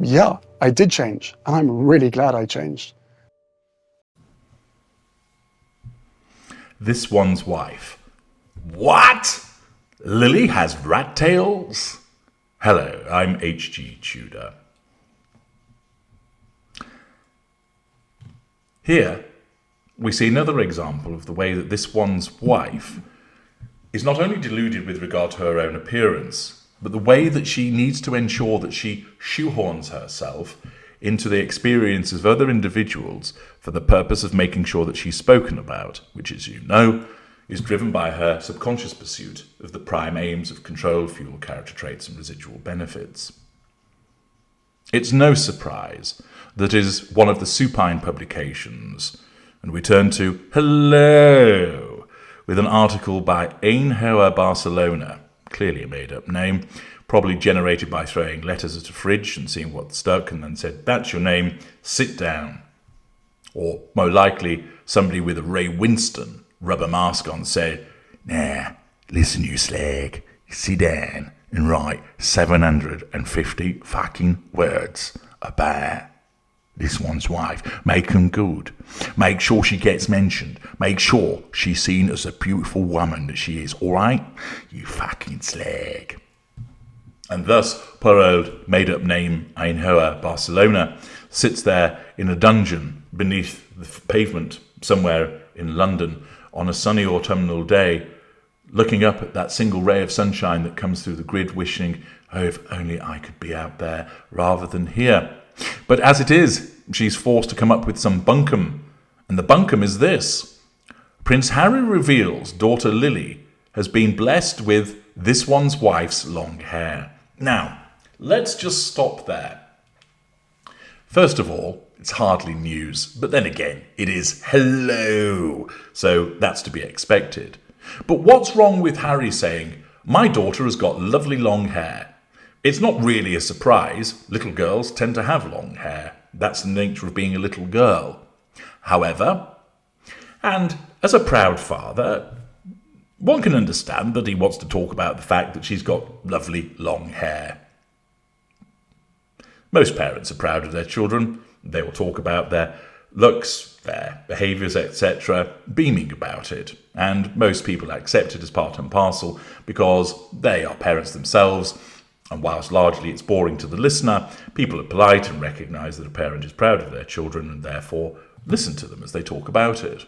Yeah, I did change, and I'm really glad I changed. This one's wife. What? Lili has rat tails? Hello, I'm H.G. Tudor. Here, we see another example of the way that this one's wife is not only deluded with regard to her own appearance, but the way that she needs to ensure that she shoehorns herself into the experiences of other individuals for the purpose of making sure that she's spoken about, which, as you know, is driven by her subconscious pursuit of the prime aims of control, fuel, character traits, and residual benefits. It's no surprise that is one of the supine publications, and we turn to Hello, with an article by Ein Hoa Barcelona, clearly a made-up name, probably generated by throwing letters at a fridge and seeing what stuck and then said, "That's your name, sit down." Or, more likely, somebody with a Ray Winston rubber mask on said, "Nah, listen you slag, sit down and write 750 fucking words about this one's wife. Make them good. Make sure she gets mentioned. Make sure she's seen as a beautiful woman that she is, alright? You fucking slag." And thus, poor old made-up name Ein Hoa Barcelona sits there in a dungeon beneath the pavement somewhere in London on a sunny autumnal day, looking up at that single ray of sunshine that comes through the grid, wishing, oh, if only I could be out there rather than here. But as it is, she's forced to come up with some bunkum. And the bunkum is this. Prince Harry reveals daughter Lili has been blessed with this one's wife's long hair. Now, let's just stop there. First of all, it's hardly news, but then again, it is Hello, so that's to be expected. But what's wrong with Harry saying, "My daughter has got lovely long hair"? It's not really a surprise. Little girls tend to have long hair. That's the nature of being a little girl. However, and as a proud father, one can understand that he wants to talk about the fact that she's got lovely long hair. Most parents are proud of their children. They will talk about their looks, their behaviours, etc., beaming about it. And most people accept it as part and parcel because they are parents themselves. And whilst largely it's boring to the listener, people are polite and recognise that a parent is proud of their children and therefore listen to them as they talk about it.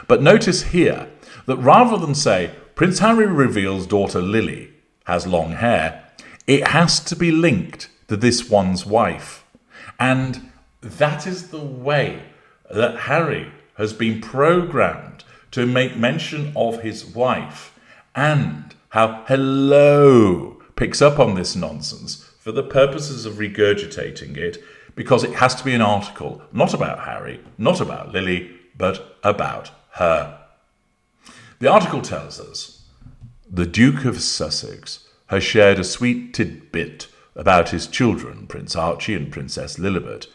But notice here that rather than say, Prince Harry reveals daughter Lili has long hair, it has to be linked to this one's wife. And that is the way that Harry has been programmed to make mention of his wife, and how Hello picks up on this nonsense for the purposes of regurgitating it, because it has to be an article not about Harry, not about Lili, but about her. The article tells us the Duke of Sussex has shared a sweet tidbit about his children, Prince Archie and Princess Lilibet,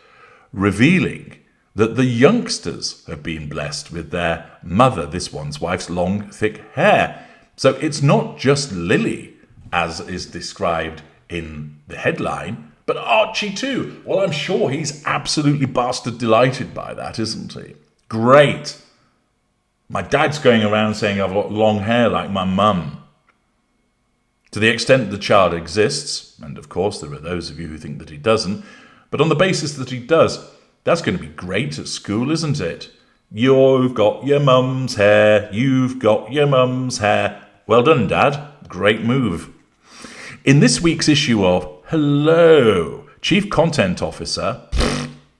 revealing that the youngsters have been blessed with their mother, this one's wife's long, thick hair. So it's not just Lili, as is described in the headline, but Archie too. Well, I'm sure he's absolutely bastard delighted by that, isn't he? Great. My dad's going around saying I've got long hair like my mum. To the extent the child exists, and of course there are those of you who think that he doesn't, but on the basis that he does, that's going to be great at school, isn't it? You've got your mum's hair, you've got your mum's hair. Well done, Dad. Great move. In this week's issue of Hello, Chief Content Officer,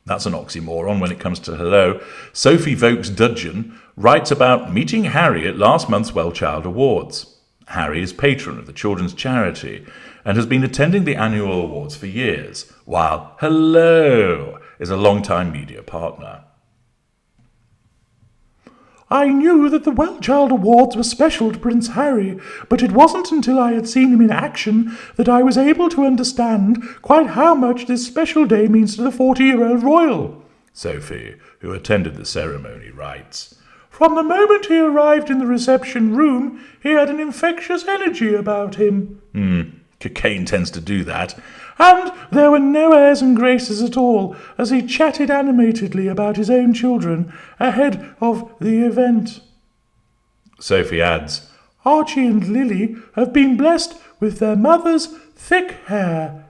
that's an oxymoron when it comes to Hello, Sophie Vokes Dudgeon writes about meeting Harry at last month's Wellchild Awards. Harry is patron of the children's charity and has been attending the annual awards for years, while Hello is a long-time media partner. I knew that the Wellchild Awards were special to Prince Harry, but it wasn't until I had seen him in action that I was able to understand quite how much this special day means to the 40-year-old royal. Sophie, who attended the ceremony, writes, From the moment he arrived in the reception room, he had an infectious energy about him. Cocaine tends to do that. And there were no airs and graces at all as he chatted animatedly about his own children ahead of the event. Sophie adds, Archie and Lili have been blessed with their mother's thick hair,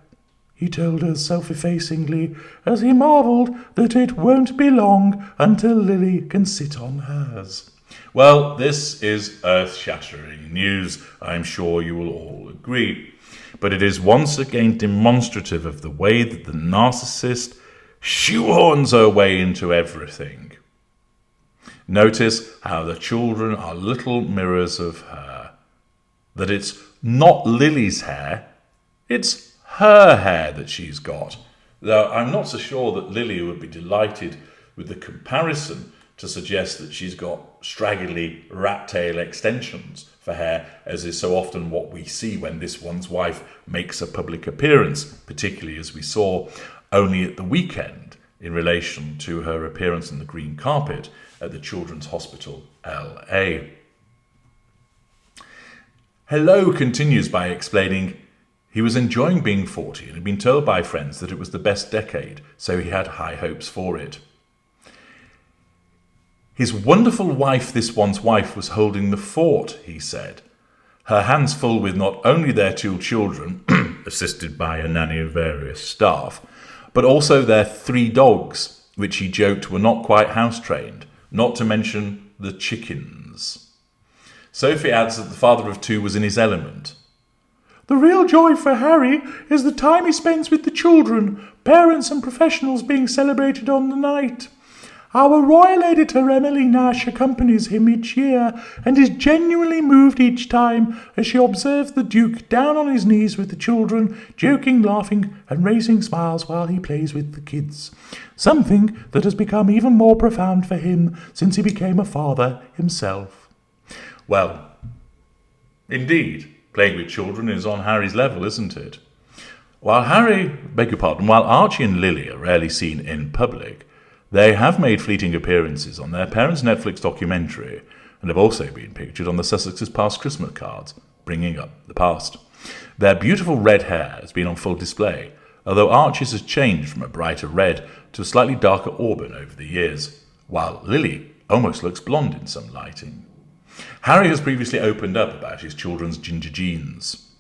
he told us self-effacingly as he marvelled that it won't be long until Lili can sit on hers. Well, this is earth-shattering news, I'm sure you will all agree. But it is once again demonstrative of the way that the narcissist shoehorns her way into everything. Notice how the children are little mirrors of her. That it's not Lili's hair, it's her hair that she's got. Though I'm not so sure that Lili would be delighted with the comparison to suggest that she's got straggly rat tail extensions for hair, as is so often what we see when this one's wife makes a public appearance, particularly as we saw only at the weekend in relation to her appearance on the green carpet at the Children's Hospital LA. Hello continues by explaining he was enjoying being 40 and had been told by friends that it was the best decade, so he had high hopes for it. His wonderful wife, this one's wife, was holding the fort, he said, her hands full with not only their 2 children, assisted by a nanny and various staff, but also their 3 dogs, which he joked were not quite house-trained, not to mention the chickens. Sophie adds that the father of 2 was in his element. The real joy for Harry is the time he spends with the children, parents and professionals being celebrated on the night. Our royal editor Emily Nash accompanies him each year and is genuinely moved each time as she observes the Duke down on his knees with the children, joking, laughing and raising smiles while he plays with the kids. Something that has become even more profound for him since he became a father himself. Well, indeed, playing with children is on Harry's level, isn't it? While Archie and Lili are rarely seen in public, they have made fleeting appearances on their parents' Netflix documentary and have also been pictured on the Sussex's past Christmas cards, bringing up the past. Their beautiful red hair has been on full display, although Archie's has changed from a brighter red to a slightly darker auburn over the years, while Lili almost looks blonde in some lighting. Harry has previously opened up about his children's ginger genes.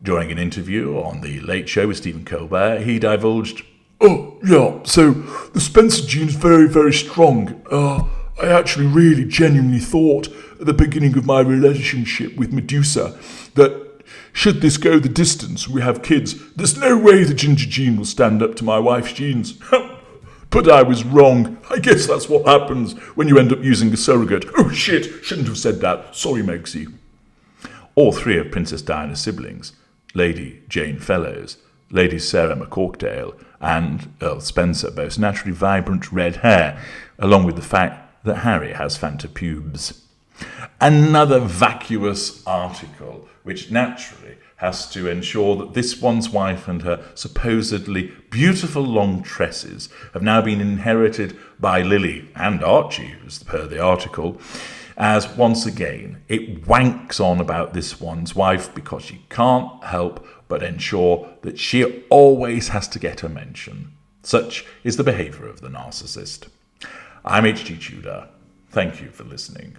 During an interview on The Late Show with Stephen Colbert, he divulged, "Oh, yeah, so the Spencer gene's very, very strong. I actually really genuinely thought at the beginning of my relationship with Medusa that should this go the distance and we have kids, there's no way the ginger gene will stand up to my wife's genes. But I was wrong. I guess that's what happens when you end up using a surrogate. Oh shit, shouldn't have said that. Sorry, Megsy." All 3 of Princess Diana's siblings, Lady Jane Fellows, Lady Sarah McCorkdale, and Earl Spencer boast naturally vibrant red hair, along with the fact that Harry has Fanta pubes. Another vacuous article, which naturally has to ensure that this one's wife and her supposedly beautiful long tresses have now been inherited by Lili and Archie, as per the article, as once again it wanks on about this one's wife because she can't help but ensure that she always has to get a mention. Such is the behaviour of the narcissist. I'm HG Tudor. Thank you for listening.